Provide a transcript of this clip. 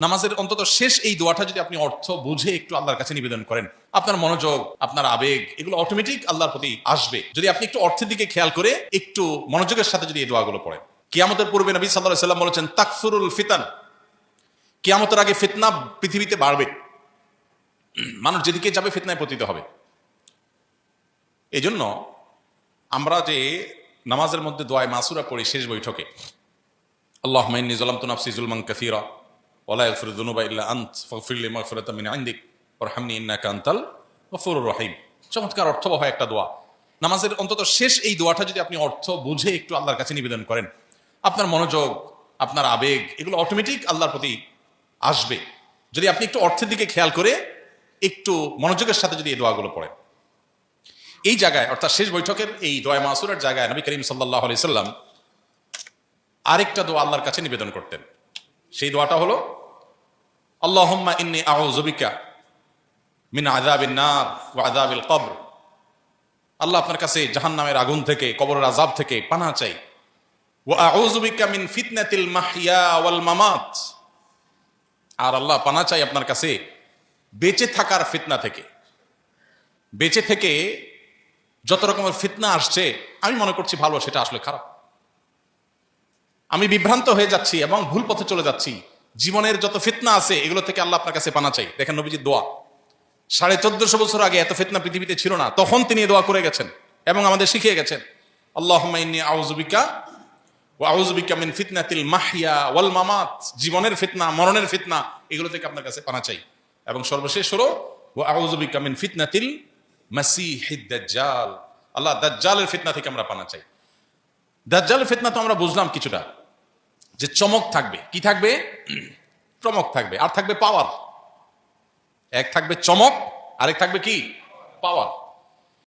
নামাজের অন্তত শেষ এই দোয়াটা যদি আপনি অর্থ বুঝে একটু আল্লাহর কাছে নিবেদন করেন, আপনার মনোযোগ, আপনার আবেগ, এগুলো অটোমেটিক আল্লাহর প্রতি আসবে যদি আপনি একটু অর্থের দিকে খেয়াল করে একটু মনোযোগের সাথে যদি এই দোয়াগুলো পড়েন। কিয়ামতের পূর্বে নবী সাল্লাল্লাহু আলাইহি সাল্লাম বলেছেন, তাকসুরুল ফিতান, কিয়ামতের আগে ফিতনা পৃথিবীতে বাড়বে, মানুষ যেদিকে যাবে ফিতনায় পতিত হবে। এই জন্য আমরা যে নামাজের মধ্যে দোয়া মাসুরা পড়ি শেষ বৈঠকে, আল্লাহুম্মা ইন্নী যালামতু নাফসি যুলমান কাসীরা ওয়া লা ইয়াগফিরুয যুনুবা ইল্লা আনত ফাগফিরলি মাগফিরাতাম মিন ইনদিক ওয়ারহামনি ইন্নাকা আনতাল গফুরুর রহিম। চমৎকার অর্থবহ একটা দোয়া। নামাজের অন্তত শেষ এই দোয়াটা যদি আপনি অর্থ বুঝে একটু আল্লাহর কাছে নিবেদন করেন, আপনার মনোযোগ, আপনার আবেগ, এগুলো অটোমেটিক আল্লাহর প্রতি আসবে যদি আপনি একটু অর্থের দিকে খেয়াল করে একটু মনোযোগের সাথে যদি এই দোয়াগুলো পড়েন। এই জায়গায় অর্থাৎ শেষ বৈঠকের এই দোয়া মাসুরের জায়গায় নবী করিম সাল্লাল্লাহু আলাইহি সাল্লাম আরেকটা দোয়া আল্লাহর কাছে নিবেদন করতেন। সেই দোয়াটা হলো, আল্লাহুম্মা ইন্নী আউযু বিকা মিন আযাবিন নার ওয়া আযাবিল কবর। আল্লাহ, আপনার কাছে জাহান্নামের আগুন থেকে, কবরের আযাব থেকে পানাহ চাই। ওয়া আউযু বিকা মিন ফিতনাতিল মাহইয়া ওয়াল মামাত। আর আল্লাহ, পানাহ চাই আপনার কাছে বেঁচে থাকার ফিতনা থেকে। বেঁচে থেকে যত রকমের ফিতনা আসছে, আমি মনে করছি ভালো, সেটা আসলে খারাপ। আমি বিভ্রান্ত হয়ে যাচ্ছি এবং ভুল পথে চলে যাচ্ছি। জীবনের যত ফিতনা আছে এগুলো থেকে আল্লাহ আপনার কাছে পানাহ চাই। দেখেন নবীজির দোয়া, 1450 বছর আগে এত ফিতনা পৃথিবীতে ছিল না, তখন তিনি দোয়া করে গেছেন এবং আমাদের শিখিয়ে গেছেন। আল্লাহুম্মা ইন্নী আউযু বিকা ওয়া আউযু বিকা মিন ফিতনাতিল মাহইয়া ওয়াল মামাত। জীবনের ফিতনা, মরণের ফিতনা, এগুলো থেকে আপনার কাছে পানাহ চাই। এবং সর্বশেষ হলো ওয়া আউযু বিকা মিন ফিতনাতিল মাসীহিদ দাজ্জাল। আল্লাহ, দাজ্জালের ফিতনা থেকে আমরা পানাহ চাই। দাজ্জালের ফিতনা তো আমরা বুঝলাম কিছুটা, যে চমক থাকবে। কি থাকবে? চমক থাকবে, আর থাকবে পাওয়ার। এক থাকবে চমক, আরেক থাকবে কি? পাওয়ার।